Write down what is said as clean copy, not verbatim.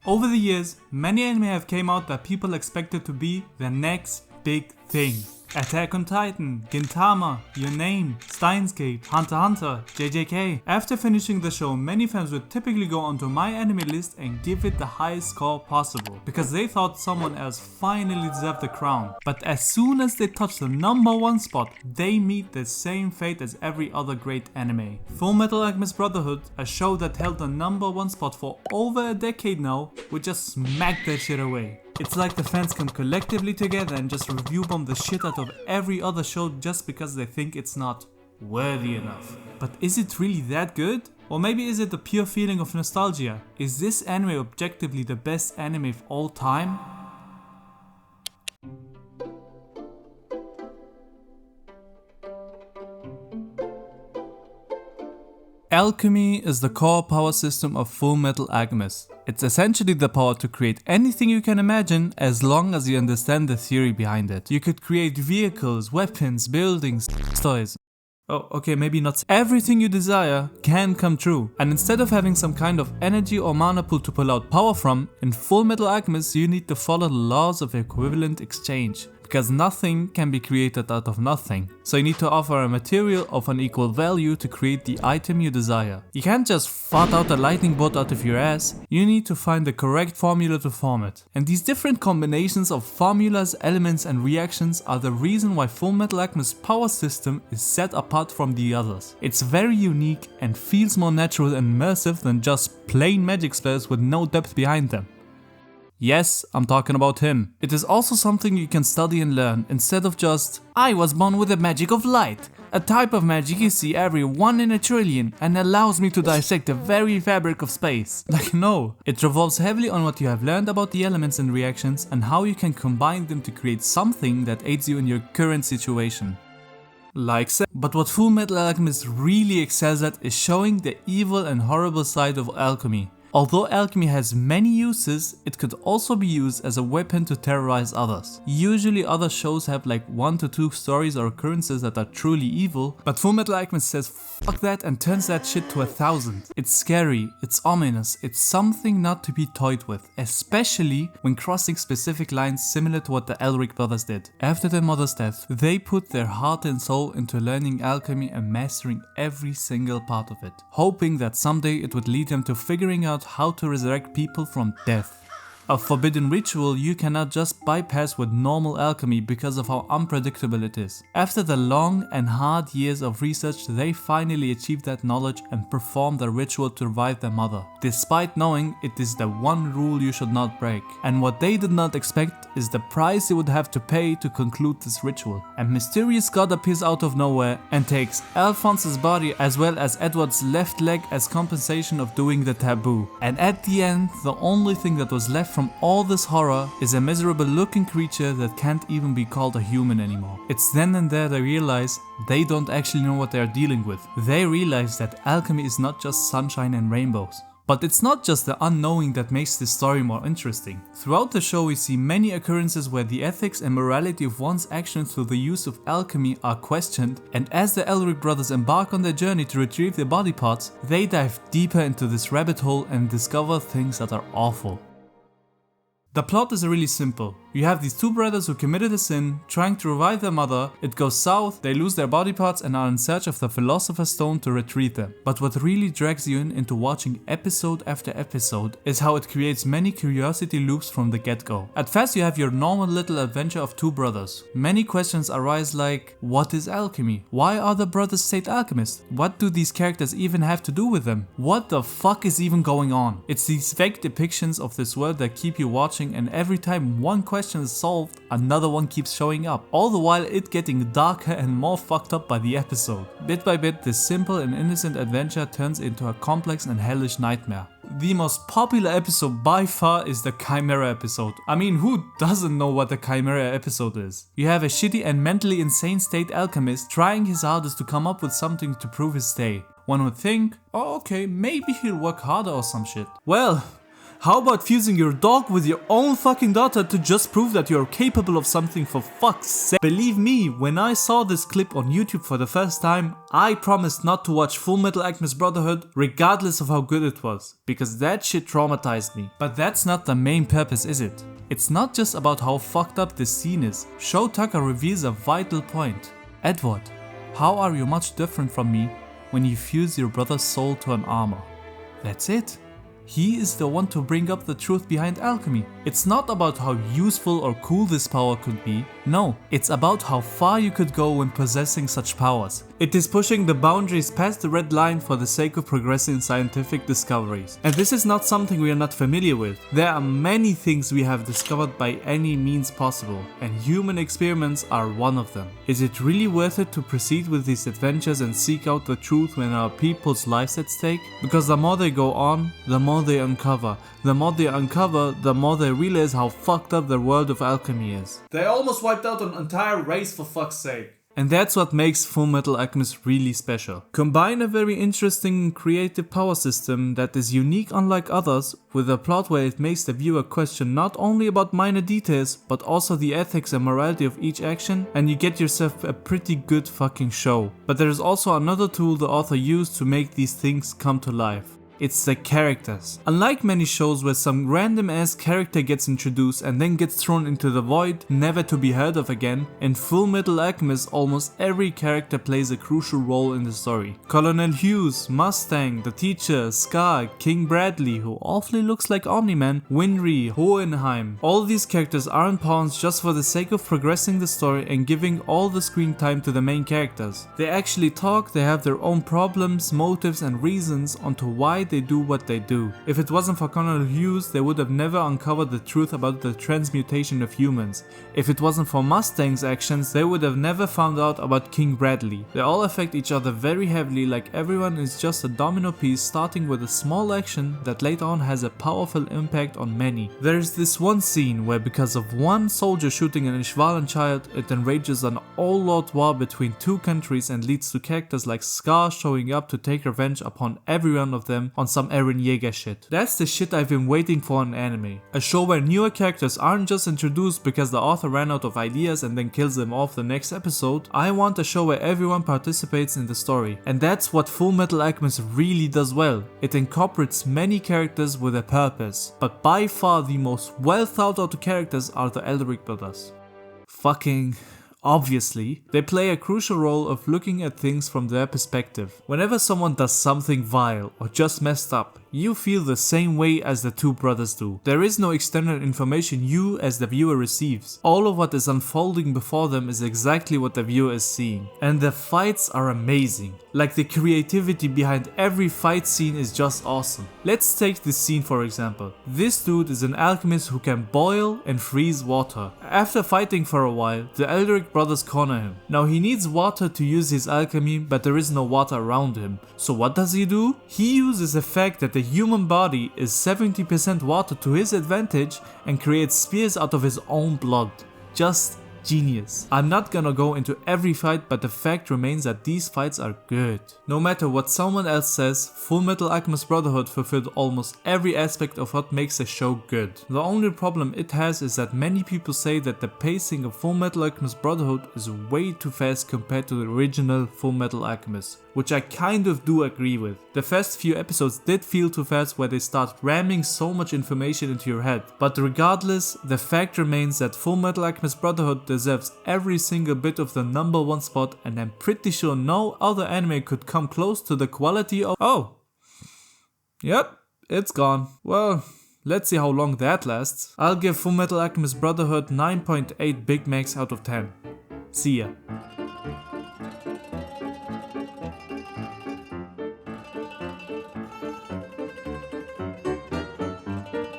Over the years, many anime have came out that people expected to be the next big thing. Attack on Titan, Gintama, Your Name, Steins Gate, Hunter x Hunter, JJK. After finishing the show, many fans would typically go onto my anime list and give it the highest score possible, because they thought someone else finally deserved the crown. But as soon as they touch the #1 spot, they meet the same fate as every other great anime. Fullmetal Alchemist Brotherhood, a show that held the #1 spot for over a decade now, would just smack that shit away. It's like the fans come collectively together and just review bomb the shit out of every other show just because they think it's not worthy enough. But is it really that good? Or maybe is it the pure feeling of nostalgia? Is this anime objectively the best anime of all time? Alchemy is the core power system of Fullmetal Alchemist. It's essentially the power to create anything you can imagine as long as you understand the theory behind it. You could create vehicles, weapons, buildings, toys. Oh, okay, maybe not. Everything you desire can come true. And instead of having some kind of energy or mana pool to pull out power from, in Fullmetal Alchemist you need to follow the laws of equivalent exchange. Because nothing can be created out of nothing. So you need to offer a material of an equal value to create the item you desire. You can't just fart out a lightning bolt out of your ass, you need to find the correct formula to form it. And these different combinations of formulas, elements and reactions are the reason why Fullmetal Alchemist's power system is set apart from the others. It's very unique and feels more natural and immersive than just plain magic spells with no depth behind them. Yes, I'm talking about him. It is also something you can study and learn instead of just, I was born with the magic of light, a type of magic you see every 1 in a trillion and allows me to dissect the very fabric of space. Like no, it revolves heavily on what you have learned about the elements and reactions and how you can combine them to create something that aids you in your current situation. Like said, but what Fullmetal Alchemist really excels at is showing the evil and horrible side of alchemy. Although alchemy has many uses, it could also be used as a weapon to terrorize others. Usually other shows have like 1 to 2 stories or occurrences that are truly evil, but Fullmetal Alchemist says fuck that and turns that shit to 1,000. It's scary, it's ominous, it's something not to be toyed with, especially when crossing specific lines similar to what the Elric brothers did. After their mother's death, they put their heart and soul into learning alchemy and mastering every single part of it, hoping that someday it would lead them to figuring out how to resurrect people from death. A forbidden ritual you cannot just bypass with normal alchemy because of how unpredictable it is. After the long and hard years of research, they finally achieved that knowledge and performed the ritual to revive their mother, despite knowing it is the one rule you should not break. And what they did not expect is the price they would have to pay to conclude this ritual. A mysterious god appears out of nowhere and takes Alphonse's body as well as Edward's left leg as compensation of doing the taboo. And at the end, the only thing that was left from all this horror is a miserable looking creature that can't even be called a human anymore. It's then and there they realize they don't actually know what they are dealing with. They realize that alchemy is not just sunshine and rainbows. But it's not just the unknowing that makes this story more interesting. Throughout the show we see many occurrences where the ethics and morality of one's actions through the use of alchemy are questioned, and as the Elric brothers embark on their journey to retrieve their body parts, they dive deeper into this rabbit hole and discover things that are awful. The plot is really simple. You have these 2 brothers who committed a sin, trying to revive their mother. It goes south, they lose their body parts and are in search of the Philosopher's Stone to retrieve them. But what really drags you in into watching episode after episode is how it creates many curiosity loops from the get-go. At first you have your normal little adventure of 2 brothers. Many questions arise like, what is alchemy? Why are the brothers state alchemists? What do these characters even have to do with them? What the fuck is even going on? It's these vague depictions of this world that keep you watching, and every time one question is solved, another one keeps showing up, all the while it getting darker and more fucked up by the episode. Bit by bit, this simple and innocent adventure turns into a complex and hellish nightmare. The most popular episode by far is the Chimera episode. I mean, who doesn't know what the Chimera episode is? You have a shitty and mentally insane state alchemist trying his hardest to come up with something to prove his stay. One would think, oh okay, maybe he'll work harder or some shit. Well, How about fusing your dog with your own fucking daughter to just prove that you're capable of something, for fuck's sake? Believe me, when I saw this clip on YouTube for the first time, I promised not to watch Full Metal Alchemist Brotherhood regardless of how good it was, because that shit traumatized me. But that's not the main purpose, is it? It's not just about how fucked up this scene is. Sho Tucker reveals a vital point. Edward, how are you much different from me when you fuse your brother's soul to an armor? That's it. He is the one to bring up the truth behind alchemy. It's not about how useful or cool this power could be. No, it's about how far you could go when possessing such powers. It is pushing the boundaries past the red line for the sake of progressing scientific discoveries. And this is not something we are not familiar with. There are many things we have discovered by any means possible, and human experiments are one of them. Is it really worth it to proceed with these adventures and seek out the truth when our people's lives at stake? Because the more they go on, the more they uncover. The more they uncover, the more they realize how fucked up the world of alchemy is. They almost wiped out an entire race, for fuck's sake. And that's what makes Full Metal Alchemist really special. Combine a very interesting and creative power system that is unique unlike others, with a plot where it makes the viewer question not only about minor details, but also the ethics and morality of each action, and you get yourself a pretty good fucking show. But there is also another tool the author used to make these things come to life. It's the characters. Unlike many shows where some random ass character gets introduced and then gets thrown into the void, never to be heard of again, in Full Metal Alchemist almost every character plays a crucial role in the story. Colonel Hughes, Mustang, the teacher, Scar, King Bradley, who awfully looks like Omni-Man, Winry, Hohenheim. All these characters aren't pawns just for the sake of progressing the story and giving all the screen time to the main characters. They actually talk, they have their own problems, motives and reasons onto why they do what they do. If it wasn't for Colonel Hughes, they would have never uncovered the truth about the transmutation of humans. If it wasn't for Mustang's actions, they would have never found out about King Bradley. They all affect each other very heavily, like everyone is just a domino piece starting with a small action that later on has a powerful impact on many. There's this one scene where because of one soldier shooting an Ishvalan child, it enrages an all-out war between two countries and leads to characters like Scar showing up to take revenge upon every one of them on some Eren Yeager shit. That's the shit I've been waiting for in anime. A show where newer characters aren't just introduced because the author ran out of ideas and then kills them off the next episode. I want a show where everyone participates in the story. And that's what Full Metal Alchemist really does well. It incorporates many characters with a purpose. But by far the most well thought out characters are the Eldrick brothers. Fucking obviously, they play a crucial role of looking at things from their perspective. Whenever someone does something vile or just messed up, you feel the same way as the two brothers do. There is no external information you as the viewer receives. All of what is unfolding before them is exactly what the viewer is seeing. And the fights are amazing. Like the creativity behind every fight scene is just awesome. Let's take this scene for example. This dude is an alchemist who can boil and freeze water. After fighting for a while, the Eldrick brothers corner him. Now he needs water to use his alchemy, but there is no water around him. So what does he do? He uses the fact that the human body is 70% water to his advantage and creates spears out of his own blood. Just genius. I'm not gonna go into every fight, but the fact remains that these fights are good. No matter what someone else says, Full Metal Alchemist Brotherhood fulfilled almost every aspect of what makes a show good. The only problem it has is that many people say that the pacing of Full Metal Alchemist Brotherhood is way too fast compared to the original Full Metal Alchemist, which I kind of do agree with. The first few episodes did feel too fast where they start ramming so much information into your head, but regardless, the fact remains that Full Metal Alchemist Brotherhood deserves every single bit of the #1 spot, and I'm pretty sure no other anime could come close to the quality of— oh, yep, it's gone. Well, let's see how long that lasts. I'll give Full Metal Alchemist Brotherhood 9.8 Big Macs out of 10. See ya.